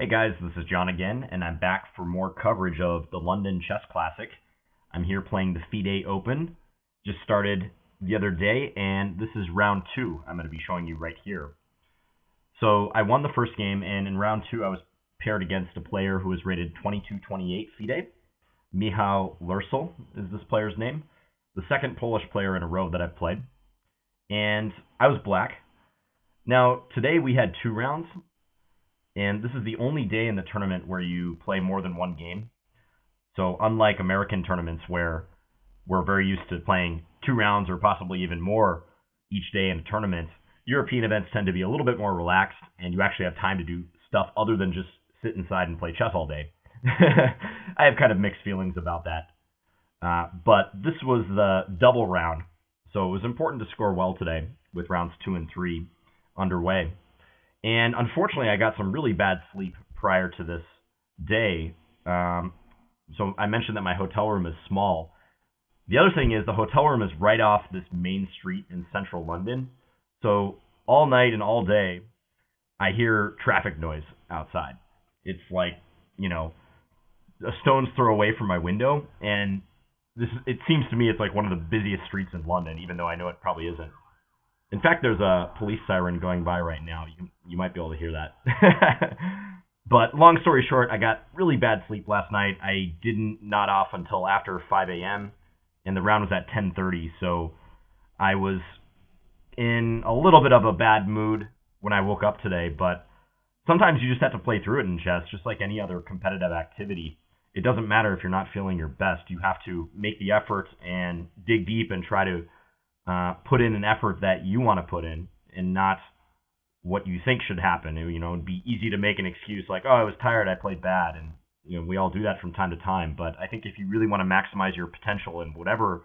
Hey guys, this is John again, and I'm back for more coverage of the London Chess Classic. I'm here playing the FIDE Open. Just started the other day, and this is round 2 I'm going to be showing you right here. So I won the first game, and in round 2 I was paired against a player who was rated 22-28 FIDE. Michal Lercel is this player's name, the second Polish player in a row that I've played. And I was black. Now, today we had 2 rounds. And this is the only day in the tournament where you play more than one game. So unlike American tournaments where we're very used to playing 2 rounds or possibly even more each day in a tournament, European events tend to be a little bit more relaxed, and you actually have time to do stuff other than just sit inside and play chess all day. I have kind of mixed feelings about that. But this was the double round, so it was important to score well today with rounds 2 and 3 underway. And unfortunately, I got some really bad sleep prior to this day. So I mentioned that my hotel room is small. The other thing is the hotel room is right off this main street in central London. So all night and all day, I hear traffic noise outside. It's like, a stone's throw away from my window. And it seems to me it's like one of the busiest streets in London, even though I know it probably isn't. In fact, there's a police siren going by right now. You might be able to hear that. But long story short, I got really bad sleep last night. I didn't nod off until after 5 a.m., and the round was at 10:30, so I was in a little bit of a bad mood when I woke up today. But sometimes you just have to play through it in chess, just like any other competitive activity. It doesn't matter if you're not feeling your best. You have to make the effort and dig deep and try to put in an effort that you want to put in and not what you think should happen. It'd be easy to make an excuse like, oh, I was tired, I played bad. And, we all do that from time to time. But I think if you really want to maximize your potential in whatever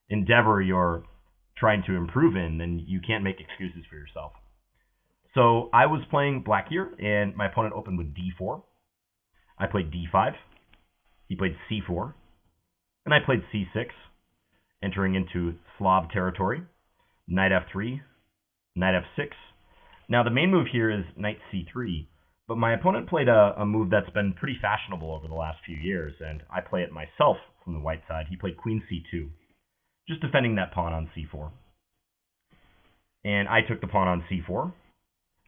endeavor you're trying to improve in, then you can't make excuses for yourself. So I was playing black here, and my opponent opened with d4. I played d5. He played c4. And I played c6. Entering into Slav territory, knight f3, knight f6. Now, the main move here is knight c3, but my opponent played a move that's been pretty fashionable over the last few years, and I play it myself from the white side. He played queen c2, just defending that pawn on c4. And I took the pawn on c4.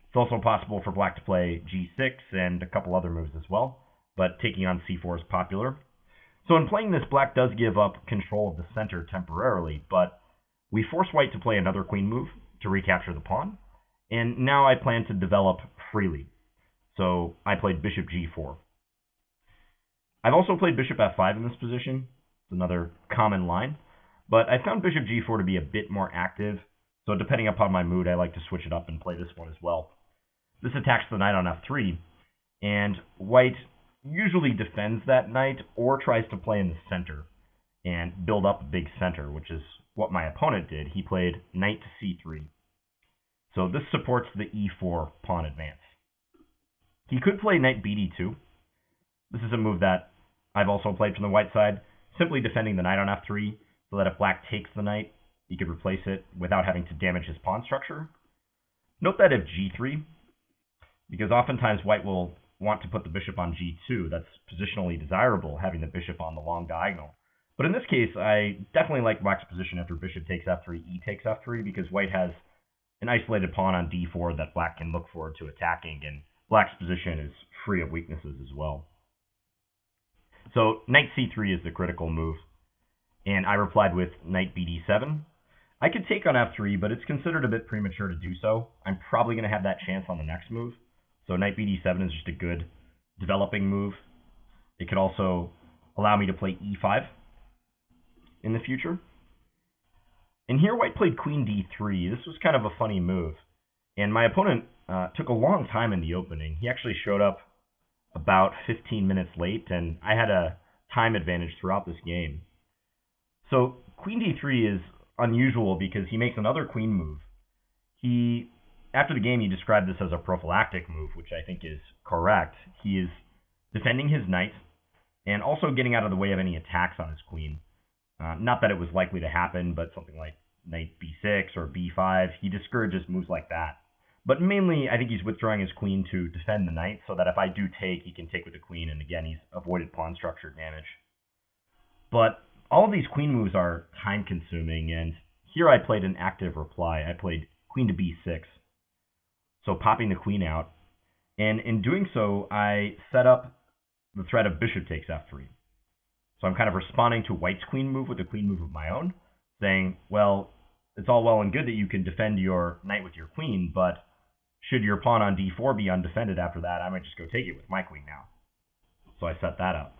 It's also possible for black to play g6 and a couple other moves as well, but taking on c4 is popular. So in playing this, black does give up control of the center temporarily, but we force white to play another queen move to recapture the pawn, and now I plan to develop freely. So I played bishop g4. I've also played bishop f5 in this position. It's another common line, but I found bishop g4 to be a bit more active, so depending upon my mood, I like to switch it up and play this one as well. This attacks the knight on f3, and white usually defends that knight or tries to play in the center and build up a big center, which is what my opponent did. He played knight to c3. So this supports the e4 pawn advance. He could play knight bd2. This is a move that I've also played from the white side, simply defending the knight on f3 so that if black takes the knight, he could replace it without having to damage his pawn structure. Note that if g3, because oftentimes white will want to put the bishop on g2. That's positionally desirable, having the bishop on the long diagonal. But in this case, I definitely like black's position after bishop takes f3, e takes f3, because white has an isolated pawn on d4 that black can look forward to attacking, and black's position is free of weaknesses as well. So knight c3 is the critical move, and I replied with knight bd7. I could take on f3, but it's considered a bit premature to do so. I'm probably going to have that chance on the next move. So knight bd7 is just a good developing move. It could also allow me to play e5 in the future. And here white played queen d3. This was kind of a funny move. And my opponent took a long time in the opening. He actually showed up about 15 minutes late, and I had a time advantage throughout this game. So queen d3 is unusual because he makes another queen move. After the game, he described this as a prophylactic move, which I think is correct. He is defending his knight and also getting out of the way of any attacks on his queen. Not that it was likely to happen, but something like knight b6 or b5, he discourages moves like that. But mainly, I think he's withdrawing his queen to defend the knight, so that if I do take, he can take with the queen, and again, he's avoided pawn structure damage. But all of these queen moves are time-consuming, and here I played an active reply. I played queen to b6, so popping the queen out. And in doing so, I set up the threat of bishop takes f3. So I'm kind of responding to white's queen move with a queen move of my own, saying, well, it's all well and good that you can defend your knight with your queen, but should your pawn on d4 be undefended after that, I might just go take it with my queen now. So I set that up.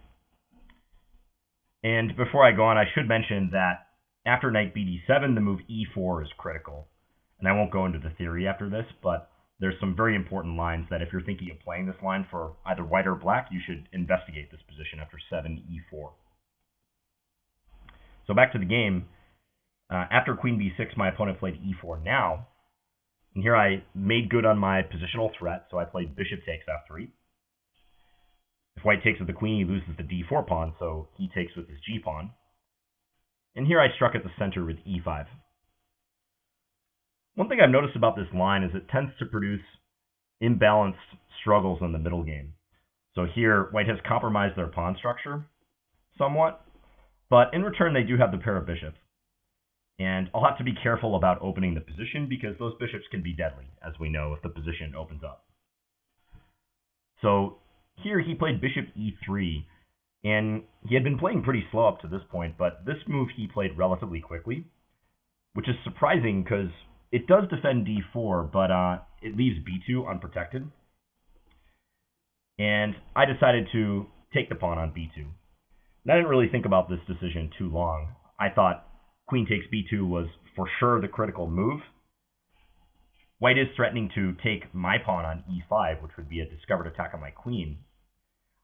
And before I go on, I should mention that after knight bd7, the move e4 is critical. And I won't go into the theory after this, but there's some very important lines that if you're thinking of playing this line for either white or black, you should investigate this position after 7 e4. So back to the game. After queen b6, my opponent played e4 now. And here I made good on my positional threat, so I played bishop takes f3. If white takes with the queen, he loses the d4 pawn, so he takes with his g pawn. And here I struck at the center with e5. One thing I've noticed about this line is it tends to produce imbalanced struggles in the middle game. So here, white has compromised their pawn structure somewhat, but in return they do have the pair of bishops. And I'll have to be careful about opening the position because those bishops can be deadly, as we know, if the position opens up. So here he played bishop e3, and he had been playing pretty slow up to this point, but this move he played relatively quickly, which is surprising because it does defend d4, but it leaves b2 unprotected. And I decided to take the pawn on b2. And I didn't really think about this decision too long. I thought queen takes b2 was for sure the critical move. White is threatening to take my pawn on e5, which would be a discovered attack on my queen.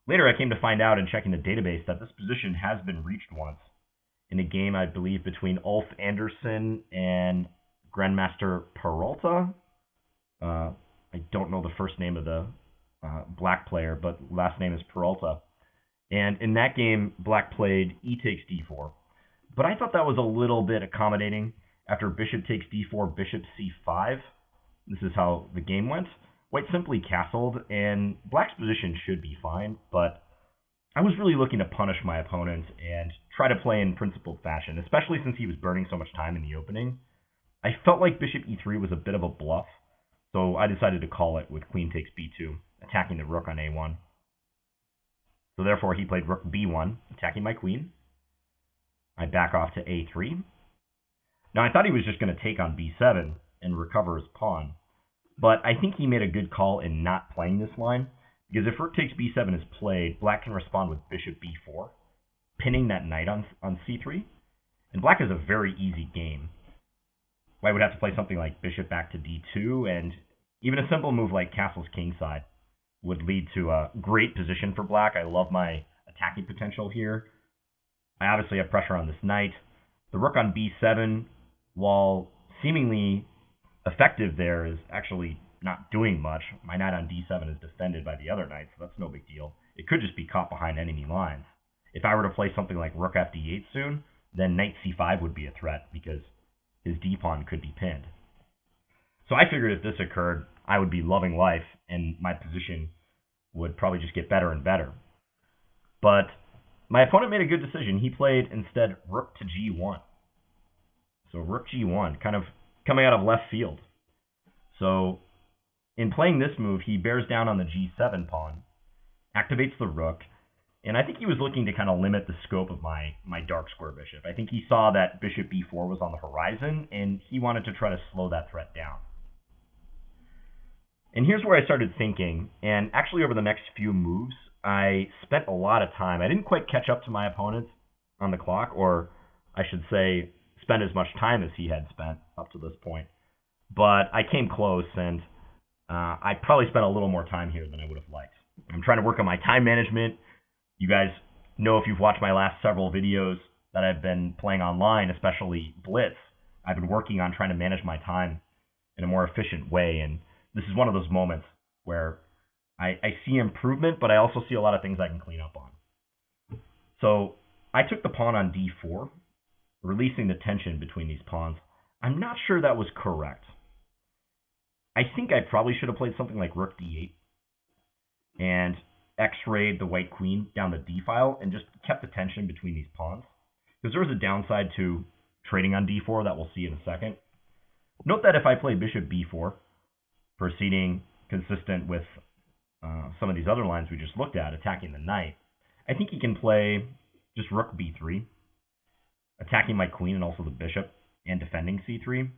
Later, I came to find out in checking the database that this position has been reached once in a game, I believe, between Ulf Anderson and Grandmaster Peralta. I don't know the first name of the black player, but last name is Peralta. And in that game, black played e takes d4. But I thought that was a little bit accommodating. After bishop takes d4, bishop c5. This is how the game went. White simply castled, and black's position should be fine, but I was really looking to punish my opponent and try to play in principled fashion, especially since he was burning so much time in the opening. I felt like bishop e3 was a bit of a bluff, so I decided to call it with queen takes b2, attacking the rook on a1. So therefore he played rook b1, attacking my queen. I back off to a3. Now I thought he was just going to take on b7 and recover his pawn, but I think he made a good call in not playing this line, because if rook takes b7 is played, black can respond with bishop b4, pinning that knight on c3, and black is a very easy game. White would have to play something like bishop back to d2, and even a simple move like castle's kingside would lead to a great position for black. I love my attacking potential here. I obviously have pressure on this knight. The rook on b7, while seemingly effective there, is actually not doing much. My knight on d7 is defended by the other knight, so that's no big deal. It could just be caught behind enemy lines. If I were to play something like rook fd8 soon, then knight c5 would be a threat because his d-pawn could be pinned. So I figured if this occurred, I would be loving life, and my position would probably just get better and better. But my opponent made a good decision. He played instead rook to g1. So rook g1, kind of coming out of left field. So in playing this move, he bears down on the g7 pawn, activates the rook, and I think he was looking to kind of limit the scope of my dark square bishop. I think he saw that bishop b4 was on the horizon, and he wanted to try to slow that threat down. And here's where I started thinking, and actually over the next few moves, I spent a lot of time. I didn't quite catch up to my opponent on the clock, or I should say, spend as much time as he had spent up to this point. But I came close, and I probably spent a little more time here than I would have liked. I'm trying to work on my time management. You guys know, if you've watched my last several videos that I've been playing online, especially Blitz, I've been working on trying to manage my time in a more efficient way, and this is one of those moments where I see improvement, but I also see a lot of things I can clean up on. So I took the pawn on d4, releasing the tension between these pawns. I'm not sure that was correct. I think I probably should have played something like rook d8 and x-rayed the white queen down the d file and just kept the tension between these pawns. Because there was a downside to trading on d4 that we'll see in a second. Note that if I play bishop b4, proceeding consistent with some of these other lines we just looked at, attacking the knight, I think he can play just rook b3, attacking my queen and also the bishop, and defending c3.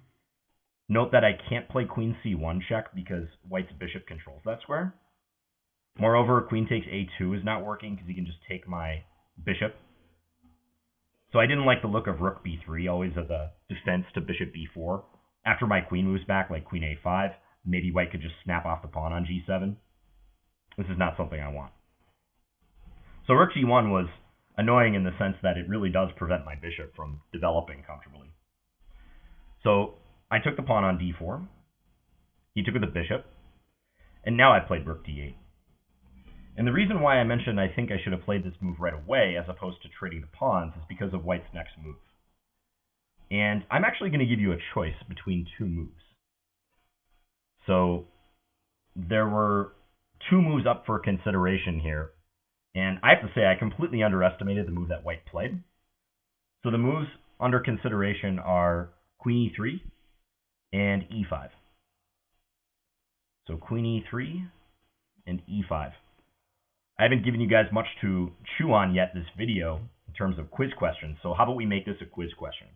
Note that I can't play queen c1 check because white's bishop controls that square. Moreover, queen takes a2 is not working because he can just take my bishop. So I didn't like the look of rook b3 always as a defense to bishop b4. After my queen moves back, like queen a5, maybe white could just snap off the pawn on g7. This is not something I want. So rook g1 was annoying in the sense that it really does prevent my bishop from developing comfortably. So I took the pawn on d4. He took with the bishop. And now I played rook d8. And the reason why I mentioned I think I should have played this move right away as opposed to trading the pawns is because of white's next move. And I'm actually going to give you a choice between two moves. So there were two moves up for consideration here. And I have to say I completely underestimated the move that white played. So the moves under consideration are queen e3 and e5. So queen e3 and e5. I haven't given you guys much to chew on yet this video in terms of quiz questions, so how about we make this a quiz question?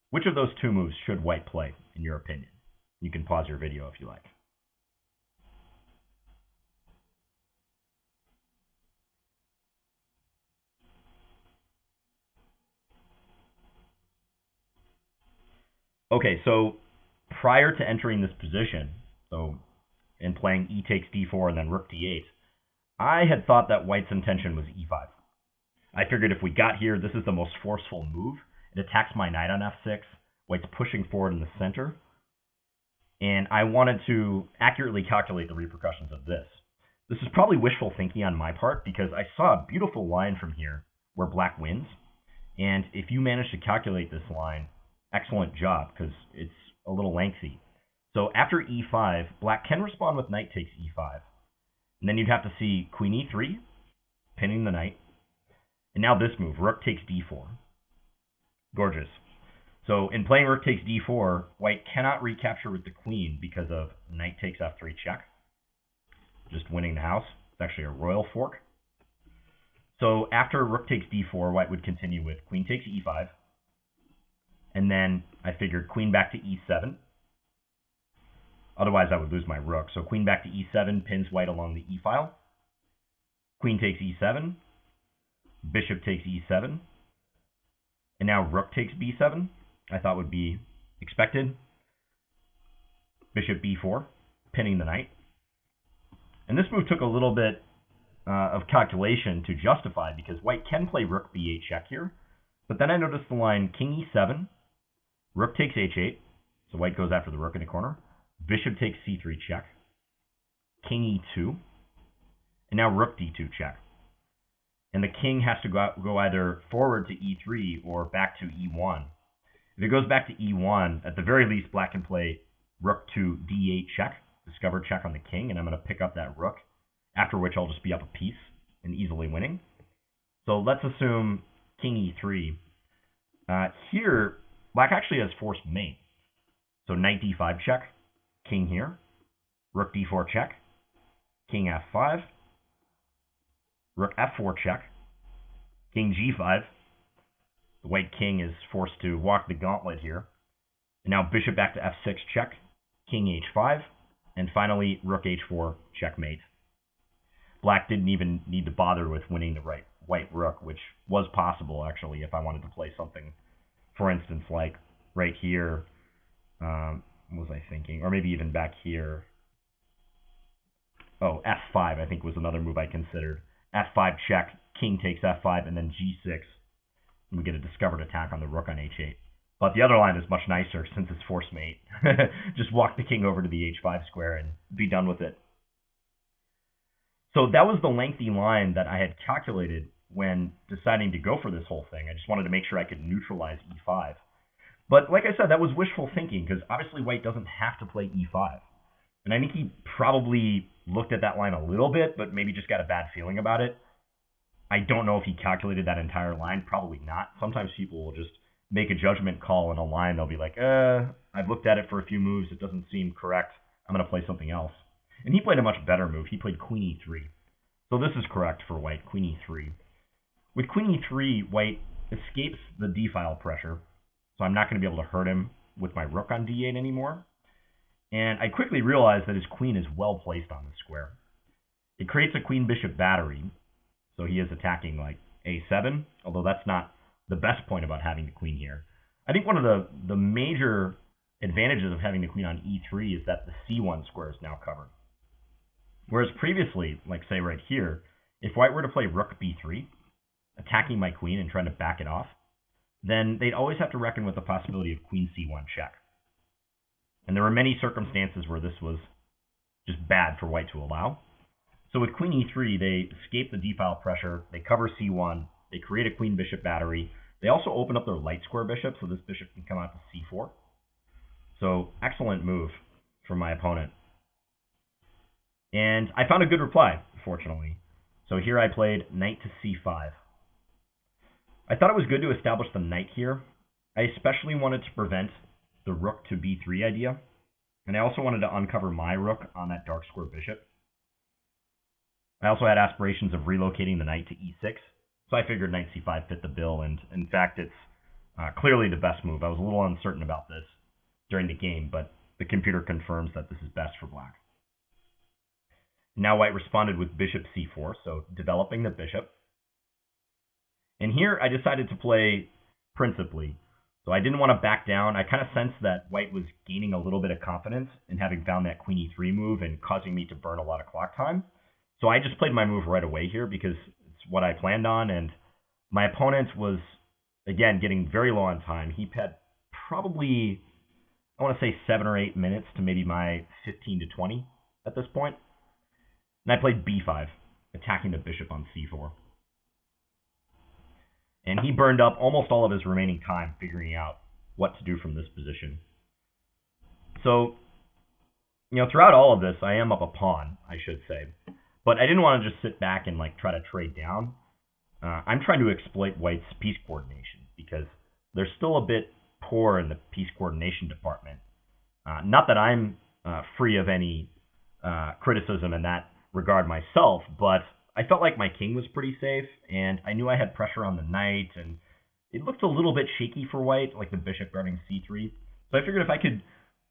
Which of those two moves should white play, in your opinion? You can pause your video if you like. Okay, so prior to entering this position, in playing e takes d4 and then rook d8, I had thought that white's intention was e5. I figured if we got here, this is the most forceful move. It attacks my knight on f6. White's pushing forward in the center. And I wanted to accurately calculate the repercussions of this. This is probably wishful thinking on my part because I saw a beautiful line from here where black wins. And if you manage to calculate this line, excellent job because it's a little lengthy. So after e5, black can respond with knight takes e5. And then you'd have to see queen e3, pinning the knight. And now this move, rook takes d4. Gorgeous. So in playing rook takes d4, white cannot recapture with the queen because of knight takes f3 check. Just winning the house. It's actually a royal fork. So after rook takes d4, white would continue with queen takes e5. And then I figured queen back to e7. Otherwise, I would lose my rook. So queen back to e7 pins white along the e file. Queen takes e7. Bishop takes e7. And now rook takes b7. I thought would be expected. Bishop b4, pinning the knight. And this move took a little bit of calculation to justify because white can play rook b8 check here. But then I noticed the line king e7, rook takes h8. So white goes after the rook in the corner. Bishop takes c3 check, king e2, and now rook d2 check. And the king has to go either forward to e3 or back to e1. If it goes back to e1, at the very least, black can play rook to d8 check, discover check on the king, and I'm going to pick up that rook, after which I'll just be up a piece and easily winning. So let's assume king e3. Here, black actually has forced mate. So knight d5 check. King here, rook d4 check, king f5, rook f4 check, king g5. The white king is forced to walk the gauntlet here. And now bishop back to f6 check, king h5, and finally rook h4 checkmate. Black didn't even need to bother with winning the white rook, which was possible actually if I wanted to play something, for instance, like right here. What was I thinking? Or maybe even back here. Oh, f5 I think was another move I considered. f5 check, king takes f5, and then g6. And we get a discovered attack on the rook on h8. But the other line is much nicer since it's force mate. Just walk the king over to the h5 square and be done with it. So that was the lengthy line that I had calculated when deciding to go for this whole thing. I just wanted to make sure I could neutralize e5. But like I said, that was wishful thinking because obviously white doesn't have to play e5. And I think he probably looked at that line a little bit, but maybe just got a bad feeling about it. I don't know if he calculated that entire line. Probably not. Sometimes people will just make a judgment call in a line. They'll be like, I've looked at it for a few moves. It doesn't seem correct. I'm going to play something else. And he played a much better move. He played queen e3. So this is correct for white, queen e3. With queen e3, white escapes the d-file pressure. So I'm not going to be able to hurt him with my rook on d8 anymore. And I quickly realized that his queen is well placed on the square. It creates a queen-bishop battery. So he is attacking like a7, although that's not the best point about having the queen here. I think one of the major advantages of having the queen on e3 is that the c1 square is now covered. Whereas previously, like say right here, if white were to play rook b3, attacking my queen and trying to back it off, then they'd always have to reckon with the possibility of queen c1 check. And there were many circumstances where this was just bad for white to allow. So with queen e3, they escape the d-file pressure, they cover c1, they create a queen-bishop battery. They also open up their light square bishop, so this bishop can come out to c4. So excellent move from my opponent. And I found a good reply, fortunately. So here I played knight to c5. I thought it was good to establish the knight here. I especially wanted to prevent the rook to b3 idea. And I also wanted to uncover my rook on that dark square bishop. I also had aspirations of relocating the knight to e6. So I figured knight c5 fit the bill. And in fact, it's clearly the best move. I was a little uncertain about this during the game, but the computer confirms that this is best for black. Now white responded with bishop c4, so developing the bishop. And here I decided to play principally. So I didn't want to back down. I kind of sensed that white was gaining a little bit of confidence in having found that queen e3 move and causing me to burn a lot of clock time. So I just played my move right away here because it's what I planned on. And my opponent was, again, getting very low on time. He had probably, I want to say 7 or 8 minutes to maybe my 15 to 20 at this point. And I played b5, attacking the bishop on c4. And he burned up almost all of his remaining time figuring out what to do from this position. So, throughout all of this, I am up a pawn, I should say. But I didn't want to just sit back and try to trade down. I'm trying to exploit white's piece coordination because they're still a bit poor in the piece coordination department. Not that I'm free of any criticism in that regard myself, but I felt like my king was pretty safe, and I knew I had pressure on the knight, and it looked a little bit shaky for white, like the bishop guarding c3. So I figured if I could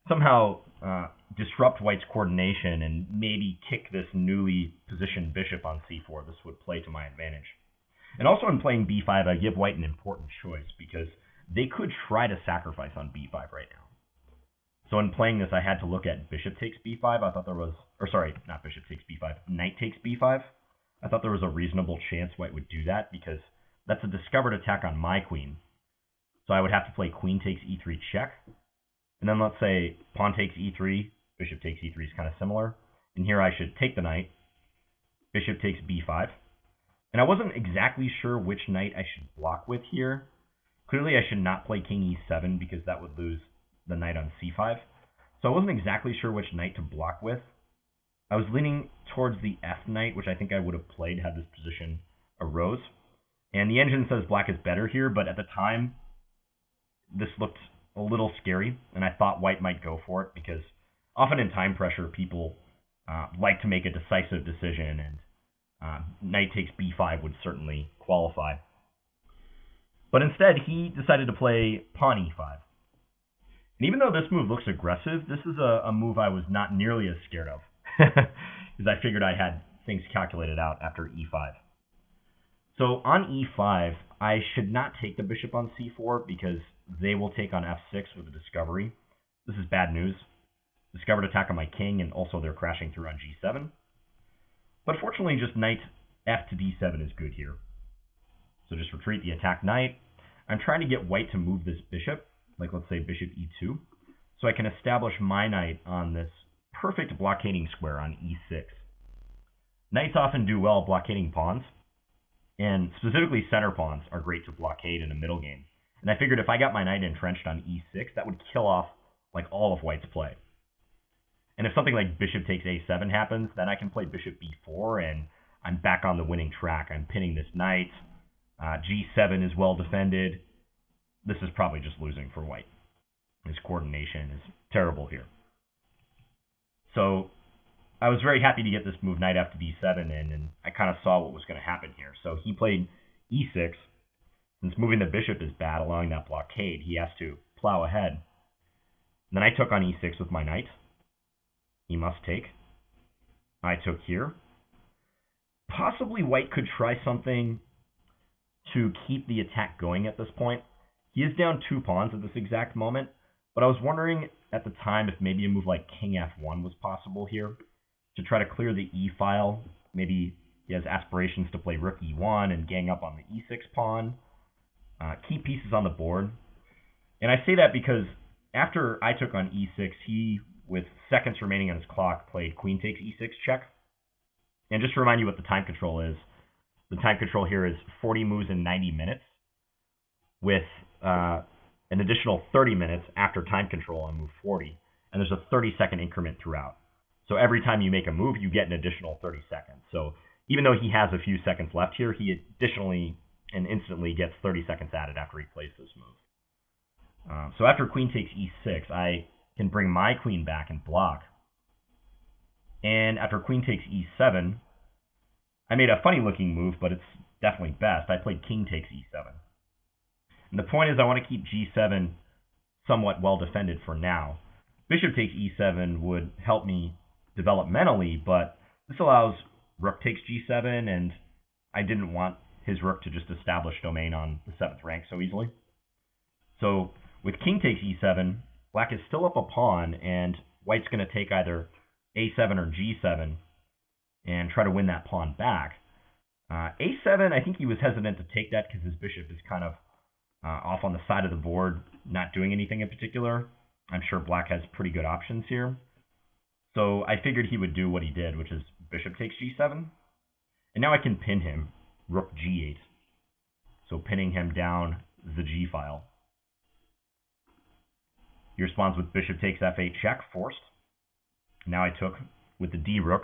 somehow disrupt white's coordination and maybe kick this newly positioned bishop on c4, this would play to my advantage. And also in playing b5, I give white an important choice because they could try to sacrifice on b5 right now. So in playing this, I had to look at bishop takes b5. I thought there was, or sorry, not bishop takes b5, knight takes b5. I thought there was a reasonable chance white would do that because that's a discovered attack on my queen. So I would have to play queen takes e3 check. And then let's say pawn takes e3, bishop takes e3 is kind of similar. And here I should take the knight, bishop takes b5. And I wasn't exactly sure which knight I should block with here. Clearly I should not play king e7 because that would lose the knight on c5. So I wasn't exactly sure which knight to block with. I was leaning towards the f knight, which I think I would have played had this position arose. And the engine says black is better here, but at the time, this looked a little scary, and I thought white might go for it because often in time pressure, people like to make a decisive decision, and knight takes b5 would certainly qualify. But instead, he decided to play pawn e5. And even though this move looks aggressive, this is a move I was not nearly as scared of because I figured I had things calculated out after e5. So on e5, I should not take the bishop on c4 because they will take on f6 with a discovery. This is bad news. Discovered attack on my king, and also they're crashing through on g7. But fortunately, just knight f to d7 is good here. So just retreat the attack knight. I'm trying to get white to move this bishop, like let's say bishop e2, so I can establish my knight on this perfect blockading square on e6. Knights often do well blockading pawns, and specifically center pawns are great to blockade in a middle game. And I figured if I got my knight entrenched on e6, that would kill off all of white's play. And if something like bishop takes a7 happens, then I can play bishop b4, and I'm back on the winning track. I'm pinning this knight. G7 is well defended. This is probably just losing for white. His coordination is terrible here. So I was very happy to get this move knight after d7 in, and I kind of saw what was going to happen here. So he played e6. Since moving the bishop is bad, allowing that blockade, he has to plow ahead. Then I took on e6 with my knight. He must take. I took here. Possibly white could try something to keep the attack going at this point. He is down 2 pawns at this exact moment, but I was wondering at the time if maybe a move like king f1 was possible here to try to clear the e file. Maybe he has aspirations to play rook e1 and gang up on the e6 pawn. Key pieces on the board. And I say that because after I took on e6, he, with seconds remaining on his clock, played queen takes e6 check. And just to remind you what the time control is, the time control here is 40 moves in 90 minutes with an additional 30 minutes after time control on move 40. And there's a 30-second increment throughout. So every time you make a move, you get an additional 30 seconds. So even though he has a few seconds left here, he additionally and instantly gets 30 seconds added after he plays this move. So after queen takes e6, I can bring my queen back and block. And after queen takes e7, I made a funny-looking move, but it's definitely best. I played king takes e7. And the point is I want to keep g7 somewhat well-defended for now. Bishop takes e7 would help me developmentally, but this allows rook takes g7, and I didn't want his rook to just establish domain on the 7th rank so easily. So with king takes e7, black is still up a pawn, and white's going to take either a7 or g7 and try to win that pawn back. A7, I think he was hesitant to take that because his bishop is kind of off on the side of the board, not doing anything in particular. I'm sure black has pretty good options here. So I figured he would do what he did, which is bishop takes g7. And now I can pin him, rook g8. So pinning him down the g file. He responds with bishop takes f8 check, forced. Now I took with the d rook.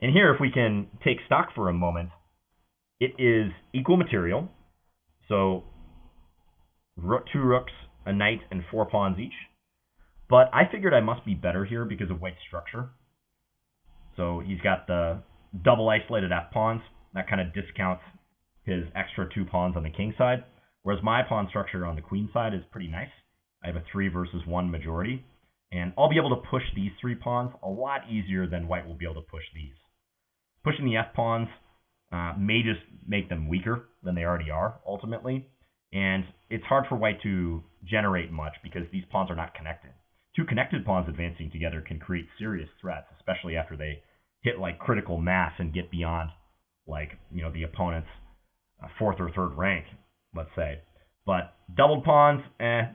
And here, if we can take stock for a moment, it is equal material. So 2 rooks, a knight, and 4 pawns each. But I figured I must be better here because of white's structure. So he's got the double isolated f-pawns. That kind of discounts his extra 2 pawns on the king side. Whereas my pawn structure on the queen side is pretty nice. I have a 3 versus 1 majority. And I'll be able to push these 3 pawns a lot easier than white will be able to push these. Pushing the f-pawns may just make them weaker than they already are, ultimately. And it's hard for white to generate much because these pawns are not connected. 2 connected pawns advancing together can create serious threats, especially after they hit like critical mass and get beyond the opponent's 4th or 3rd rank, let's say. But doubled pawns,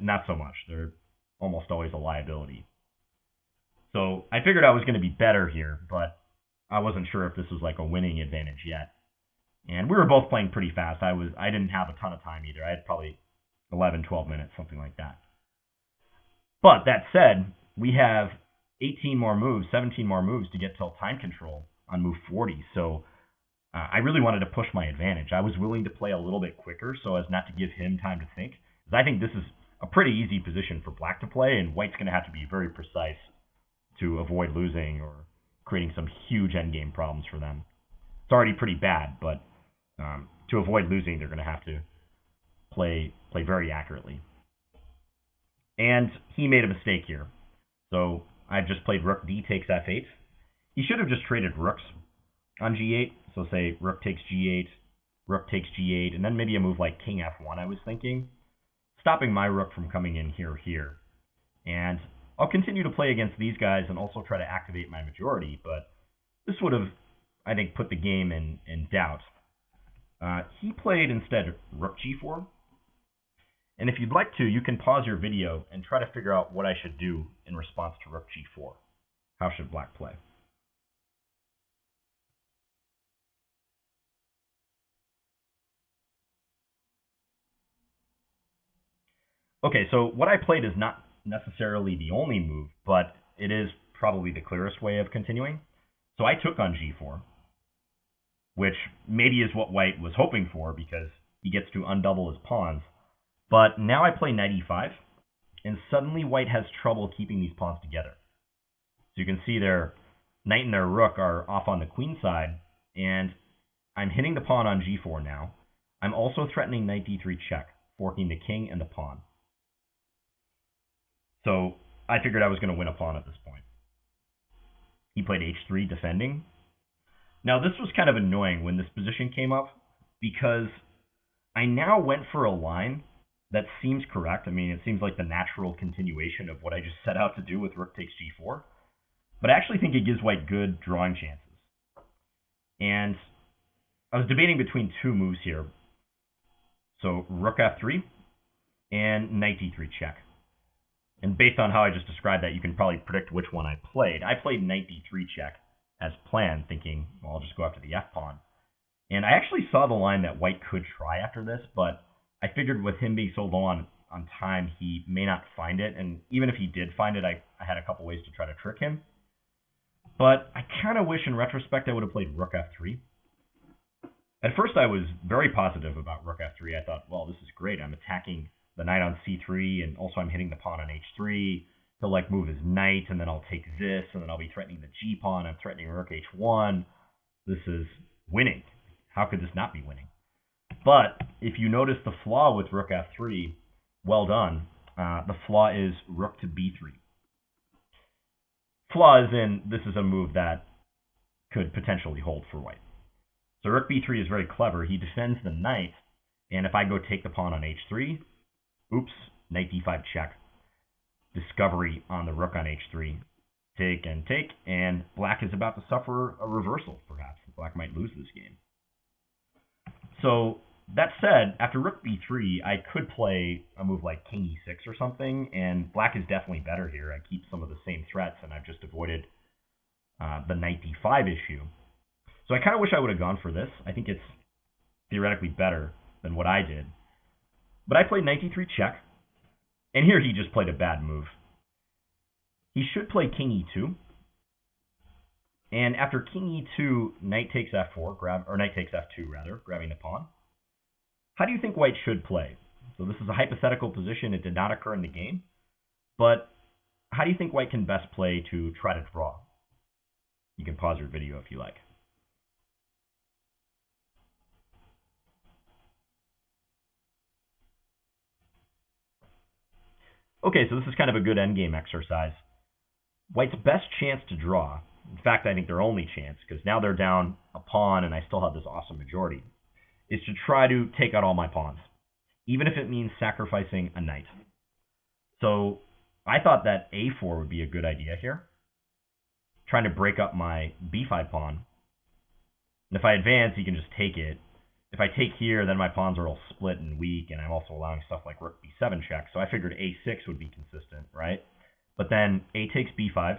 not so much. They're almost always a liability. So I figured I was going to be better here, but I wasn't sure if this was like a winning advantage yet. And we were both playing pretty fast. I didn't have a ton of time either. I had probably 11, 12 minutes, something like that. But that said, we have 18 more moves, 17 more moves to get till time control on move 40. So I really wanted to push my advantage. I was willing to play a little bit quicker so as not to give him time to think. Because I think this is a pretty easy position for black to play, and white's going to have to be very precise to avoid losing or creating some huge endgame problems for them. It's already pretty bad, but to avoid losing, they're going to have to play very accurately. And he made a mistake here. So I've just played rook d takes f8. He should have just traded rooks on g8. So say rook takes g8, rook takes g8, and then maybe a move like king f1, I was thinking. Stopping my rook from coming in here. And I'll continue to play against these guys and also try to activate my majority, but this would have, I think, put the game in doubt. He played instead rook g4. And if you'd like to, you can pause your video and try to figure out what I should do in response to rook g4. How should black play? Okay, so what I played is not necessarily the only move, but it is probably the clearest way of continuing. So I took on g4, which maybe is what white was hoping for because he gets to undouble his pawns. But now I play knight e5, and suddenly white has trouble keeping these pawns together. So you can see their knight and their rook are off on the queen side, and I'm hitting the pawn on g4 now. I'm also threatening knight d3 check, forking the king and the pawn. So I figured I was going to win a pawn at this point. He played h3 defending. Now this was kind of annoying when this position came up because I now went for a line that seems correct. I mean, it seems like the natural continuation of what I just set out to do with rook takes g4. But I actually think it gives white good drawing chances. And I was debating between two moves here. So rook f3 and knight d3 check. And based on how I just described that, you can probably predict which one I played. I played knight d3 check as planned, thinking, well, I'll just go after the f-pawn. And I actually saw the line that white could try after this, but I figured with him being so low on time, he may not find it. And even if he did find it, I had a couple ways to try to trick him. But I kind of wish in retrospect I would have played rook f3. At first I was very positive about rook f3. I thought, well, this is great. I'm attacking the knight on c3, and also I'm hitting the pawn on h3. He'll like move his knight, and then I'll take this, and then I'll be threatening the g-pawn. I'm threatening rook h1. This is winning. How could this not be winning? But if you notice the flaw with rook f3, well done. The flaw is rook to b3. Flaw is in this is a move that could potentially hold for white. So rook b3 is very clever. He defends the knight, and if I go take the pawn on h3, oops, knight d5 check. Discovery on the rook on h3. Take and take, and black is about to suffer a reversal, perhaps. Black might lose this game. So that said, after rook b3, I could play a move like king e6 or something, and black is definitely better here. I keep some of the same threats, and I've just avoided the knight d5 issue. So I kind of wish I would have gone for this. I think it's theoretically better than what I did. But I played knight d3 check, and here he just played a bad move. He should play king e2. And after king e2, knight takes f4, knight takes f2 rather, grabbing the pawn. How do you think white should play? So this is a hypothetical position. It did not occur in the game. But how do you think white can best play to try to draw? You can pause your video if you like. Okay, so this is kind of a good endgame exercise. White's best chance to draw, in fact, I think their only chance, because now they're down a pawn and I still have this awesome majority, is to try to take out all my pawns, even if it means sacrificing a knight. So I thought that a4 would be a good idea here, trying to break up my b5 pawn. And if I advance, he can just take it. If I take here, then my pawns are all split and weak, and I'm also allowing stuff like rook b7 check, so I figured a6 would be consistent, right? But then a takes b5,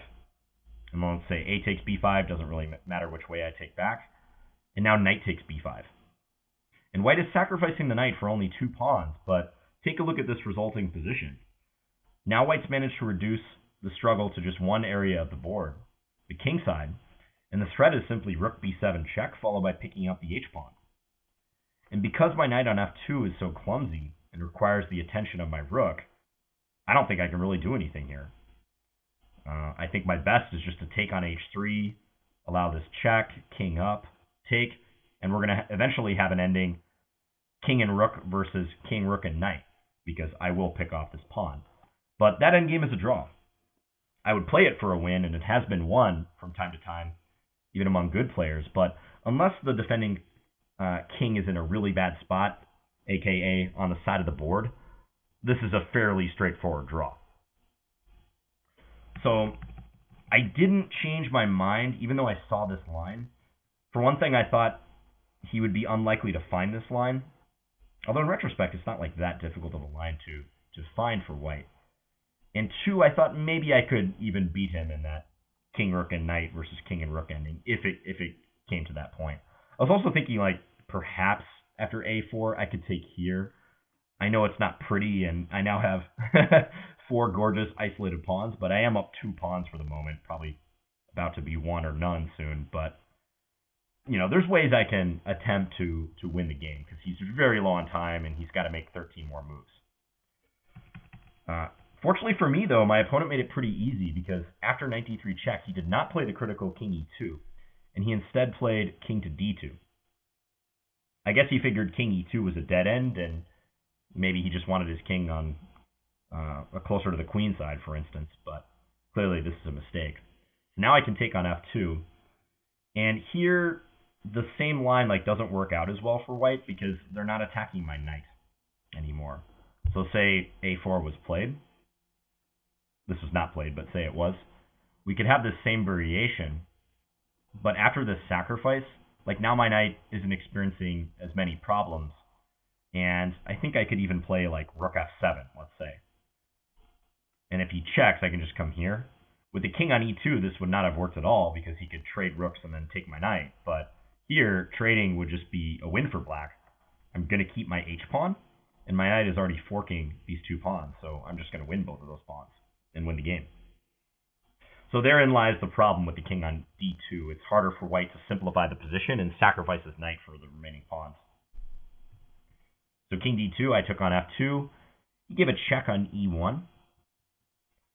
and let's say a takes b5, doesn't really matter which way I take back, and now knight takes b5. And white is sacrificing the knight for only 2 pawns, but take a look at this resulting position. Now white's managed to reduce the struggle to just one area of the board, the king side, and the threat is simply rook b7 check, followed by picking up the h-pawn. And because my knight on f2 is so clumsy and requires the attention of my rook, I don't think I can really do anything here. I think my best is just to take on h3, allow this check, king up, take, and we're going to eventually have an ending king and rook versus king, rook, and knight, because I will pick off this pawn. But that endgame is a draw. I would play it for a win, and it has been won from time to time, even among good players, but unless the defending king is in a really bad spot, aka on the side of the board, this is a fairly straightforward draw. So I didn't change my mind, even though I saw this line. For one thing, I thought he would be unlikely to find this line. Although in retrospect, it's not like that difficult of a line to find for white. And 2, I thought maybe I could even beat him in that king, rook, and knight versus king and rook ending, if it came to that point. I was also thinking, like, perhaps after a4, I could take here. I know it's not pretty, and I now have 4 gorgeous isolated pawns, but I am up 2 pawns for the moment, probably about to be 1 or none soon. But there's ways I can attempt to win the game because he's very low on time and he's got to make 13 more moves. Fortunately for me, though, my opponent made it pretty easy because after knight d3 check, he did not play the critical king e2, and he instead played king to d2. I guess he figured king e2 was a dead end, and maybe he just wanted his king on closer to the queen side, for instance, but clearly this is a mistake. So now I can take on f2, and here the same line doesn't work out as well for white because they're not attacking my knight anymore. So say a4 was played. This was not played, but say it was. We could have this same variation, but after this sacrifice, now my knight isn't experiencing as many problems, and I think I could even play rook f7, let's say. And if he checks, I can just come here. With the king on e2, this would not have worked at all because he could trade rooks and then take my knight, but here, trading would just be a win for black. I'm going to keep my h-pawn, and my knight is already forking these 2 pawns, so I'm just going to win both of those pawns and win the game. So therein lies the problem with the king on d2. It's harder for white to simplify the position and sacrifice his knight for the remaining pawns. So king d2, I took on f2. He gave a check on e1.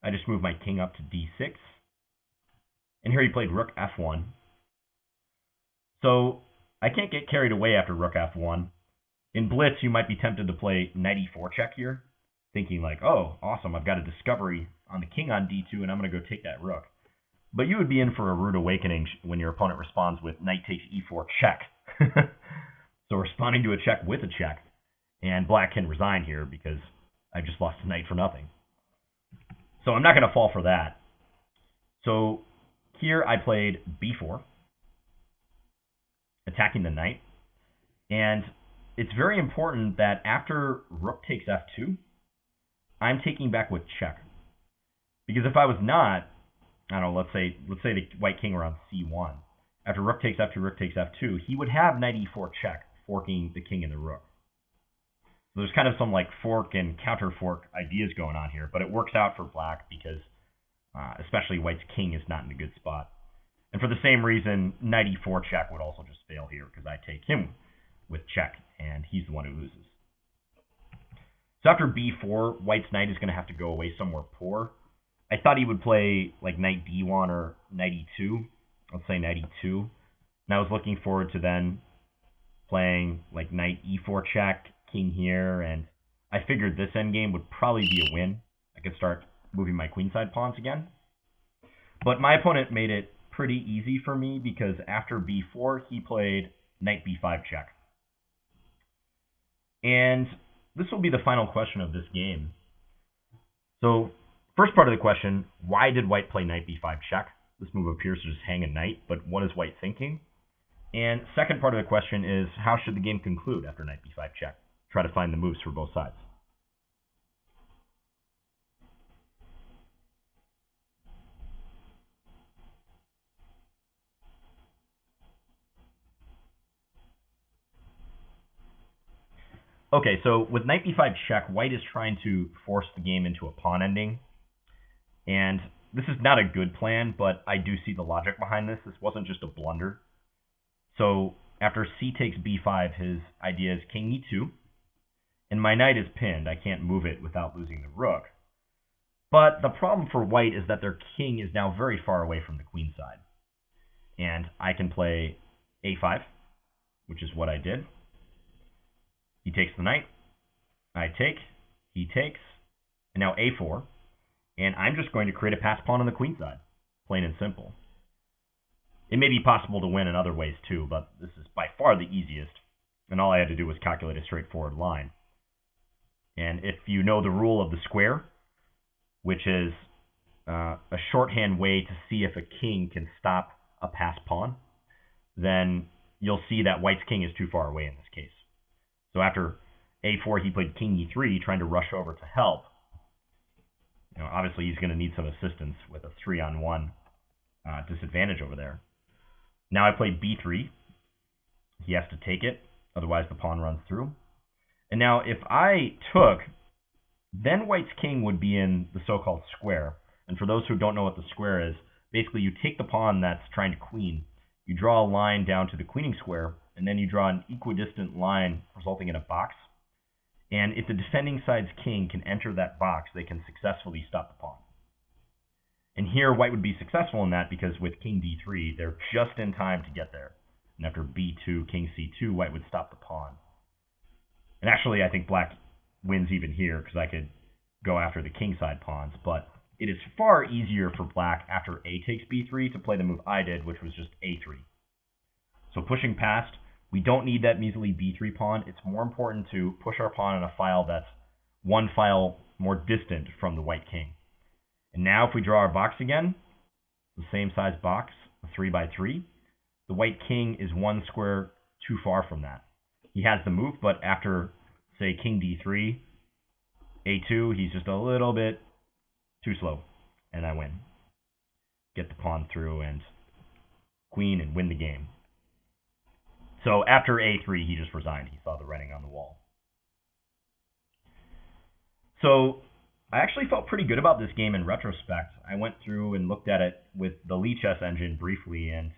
I just moved my king up to d6. And here he played rook f1. So I can't get carried away after rook f1. In blitz, you might be tempted to play knight e4 check here, thinking oh, awesome, I've got a discovery on the king on d2, and I'm going to go take that rook. But you would be in for a rude awakening when your opponent responds with knight takes e4 check. So responding to a check with a check, and black can resign here because I've just lost a knight for nothing. So I'm not going to fall for that. So here I played b4, attacking the knight, and it's very important that after rook takes f2, I'm taking back with check. Because if I was not, I don't know, let's say the white king were on c1. After rook takes f2, rook takes f2, he would have knight e4 check, forking the king and the rook. So there's kind of some fork and counter fork ideas going on here, but it works out for black because especially white's king is not in a good spot. And for the same reason, knight e4 check would also just fail here because I take him with check, and he's the one who loses. So after b4, white's knight is going to have to go away somewhere poor. I thought he would play knight d1 or knight e2. Let's say knight e2. And I was looking forward to then playing knight e4 check, king here, and I figured this endgame would probably be a win. I could start moving my queenside pawns again. But my opponent made it pretty easy for me because after b4, he played knight b5 check. And this will be the final question of this game. So, first part of the question, why did white play knight b5 check? This move appears to just hang a knight, but what is white thinking? And second part of the question is, how should the game conclude after knight b5 check? Try to find the moves for both sides. Okay, so with knight b5 check, white is trying to force the game into a pawn ending. And this is not a good plan, but I do see the logic behind this. This wasn't just a blunder. So after c takes b5, his idea is king e2. And my knight is pinned. I can't move it without losing the rook. But the problem for white is that their king is now very far away from the queen side. And I can play a5, which is what I did. He takes the knight. I take. He takes. And now a4. And I'm just going to create a pass pawn on the queen side. Plain and simple. It may be possible to win in other ways too, but this is by far the easiest. And all I had to do was calculate a straightforward line. And if you know the rule of the square, which is a shorthand way to see if a king can stop a pass pawn, then you'll see that white's king is too far away in this case. So after a4, he played king e3, trying to rush over to help. Obviously, he's going to need some assistance with a 3-on-1 disadvantage over there. Now I played b3. He has to take it, otherwise the pawn runs through. And now if I took Then white's king would be in the so-called square. And for those who don't know what the square is, basically you take the pawn that's trying to queen, you draw a line down to the queening square, and then you draw an equidistant line resulting in a box. And if the defending side's king can enter that box, they can successfully stop the pawn. And here white would be successful in that because with king d3, they're just in time to get there. And after b2, king c2, white would stop the pawn. And actually, I think black wins even here because I could go after the king side pawns. But it is far easier for black after a takes b3 to play the move I did, which was just a3. So pushing past, we don't need that measly b3 pawn. It's more important to push our pawn on a file that's one file more distant from the white king. And now if we draw our box again, the same size box, a 3x3, the white king is one square too far from that. He has the move, but after, say, king d3, a2, he's just a little bit too slow, and I win. Get the pawn through and queen and win the game. So after a3, he just resigned. He saw the writing on the wall. So I actually felt pretty good about this game in retrospect. I went through and looked at it with the Lee chess engine briefly and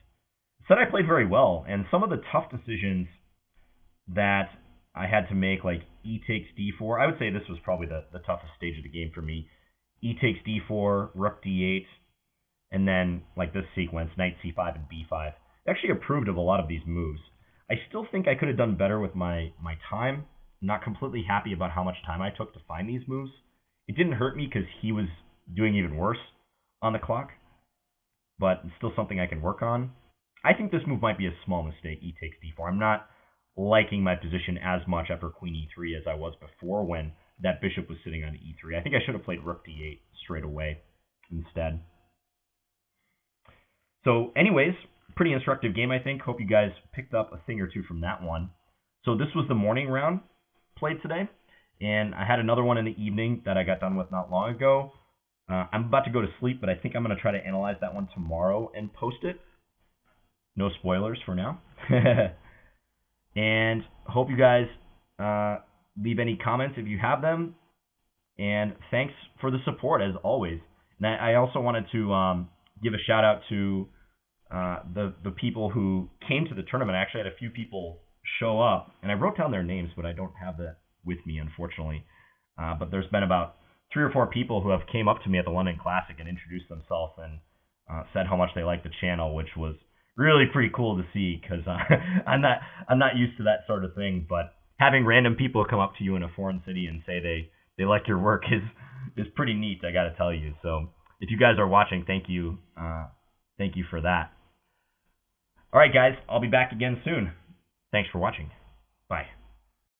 said I played very well. And some of the tough decisions that I had to make, like e takes d4, I would say this was probably the toughest stage of the game for me. E takes d4, rook d8, and then like this sequence, knight c5 and b5. I actually approved of a lot of these moves. I still think I could have done better with my time. I'm not completely happy about how much time I took to find these moves. It didn't hurt me because he was doing even worse on the clock, but it's still something I can work on. I think this move might be a small mistake, e takes d4. I'm not liking my position as much after queen e3 as I was before when that bishop was sitting on e3. I think I should have played rook d8 straight away instead. So anyways, pretty instructive game, I think. Hope you guys picked up a thing or two from that one. So this was the morning round played today, and I had another one in the evening that I got done with not long ago. I'm about to go to sleep, but I think I'm going to try to analyze that one tomorrow and post it. No spoilers for now. And hope you guys leave any comments if you have them. And thanks for the support, as always. And I also wanted to give a shout out to the people who came to the tournament. I actually had a few people show up, and I wrote down their names, but I don't have that with me, unfortunately. But there's been about 3 or 4 people who have came up to me at the London Classic and introduced themselves and said how much they liked the channel, which was really pretty cool to see because I'm not used to that sort of thing. But having random people come up to you in a foreign city and say they like your work is pretty neat, I got to tell you. So if you guys are watching, thank you for that. All right, guys, I'll be back again soon. Thanks for watching. Bye.